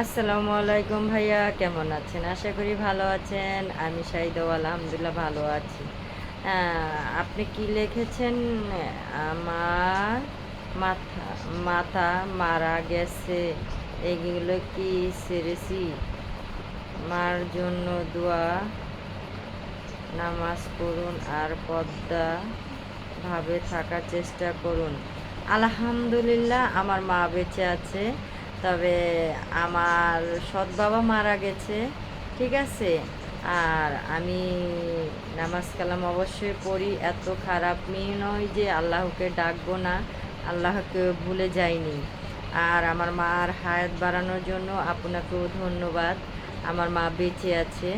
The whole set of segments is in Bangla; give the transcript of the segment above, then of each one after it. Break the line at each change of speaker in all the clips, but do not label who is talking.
আসসালামু আলাইকুম ভাইয়া, কেমন আছেন? আশা করি ভালো আছেন। আমি শাহিদা, আলহামদুলিল্লাহ ভালো আছি। আপনি কি লিখেছেন? আমার মাথা মাথা মারা গেছে, এগুলো কি সেরেছি? মার জন্য দোয়া, নামাজ পড়ুন আর পর্দা ভাবে থাকার চেষ্টা করুন। আলহামদুলিল্লাহ আমার মা বেঁচে আছে, তবে আমার সৎ বাবা মারা গেছে। ঠিক আছে। আর আমি নামাজ কালাম অবশ্যই পড়ি, এত খারাপ মেয়ে নয় যে আল্লাহকে ডাকবো না, আল্লাহকে ভুলে যাইনি। আর আমার মার হায়াত বাড়ানোর জন্য আপনাকেও ধন্যবাদ। আমার মা বেঁচে আছে,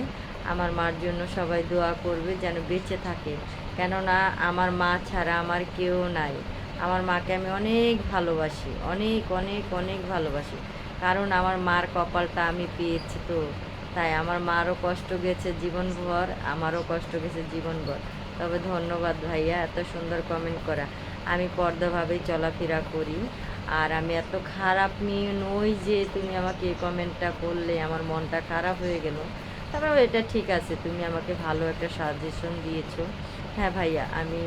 আমার মার জন্য সবাই দোয়া করবে যেন বেঁচে থাকে, কেননা আমার মা ছাড়া আমার কেউ নাই। আমার মাকে আমি অনেক ভালোবাসি, অনেক অনেক অনেক ভালোবাসি, কারণ আমার মার কপালটা আমি পেয়েছি তো। তাই আমার মারও কষ্ট গেছে জীবনভর, আমারও কষ্ট গেছে জীবনভর। তবে ধন্যবাদ ভাইয়া, এত সুন্দর কমেন্ট করা। আমি পর্দাভাবেই চলাফেরা করি, আর আমি এত খারাপ মেয়ে নই যে তুমি আমাকে এই কমেন্টটা করলে আমার মনটা খারাপ হয়ে গেল। তারপরেও এটা ঠিক আছে, তুমি আমাকে ভালো একটা সাজেশন দিয়েছো। হ্যাঁ ভাইয়া, আমি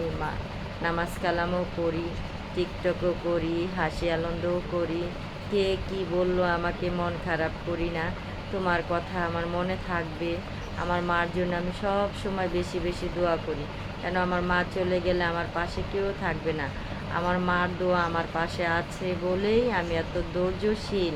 নামাজ কালামও করি, টিকটকও করি, হাসি আনন্দও করি। কে কি বললো আমাকে মন খারাপ করি না, তোমার কথা আমার মনে থাকবে। আমার মার জন্য আমি সব সময় বেশি বেশি দোয়া করি, কেন আমার মা চলে গেলে আমার পাশে কেউ থাকবে না। আমার মার দোয়া আমার পাশে আছে বলেই আমি এত ধৈর্যশীল।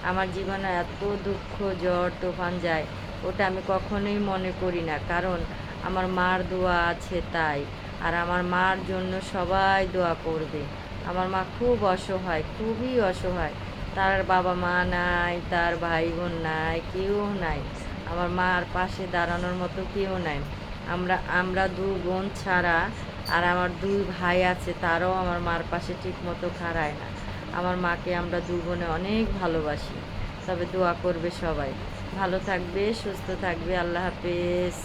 আমার জীবনে এত দুঃখ ঝড় তুফান যায়, ওটা আমি কখনোই মনে করি না, কারণ আমার মার দোয়া আছে তাই। আর আমার মার জন্য সবাই দোয়া করবে। আমার মা খুব অসহায়, খুবই অসহায়। তার বাবা মা নাই, তার ভাই বোন নাই, কেউ নাই। আমার মার পাশে দাঁড়ানোর মতো কেউ নাই। আমরা আমরা দু বোন ছাড়া, আর আমার দুই ভাই আছে, তারাও আমার মার পাশে ঠিক মতো খাড়ায় না। আমার মাকে আমরা দু বোনে অনেক ভালোবাসি। তবে দোয়া করবে সবাই, ভালো থাকবে, সুস্থ থাকবে। আল্লাহ হাফেজ।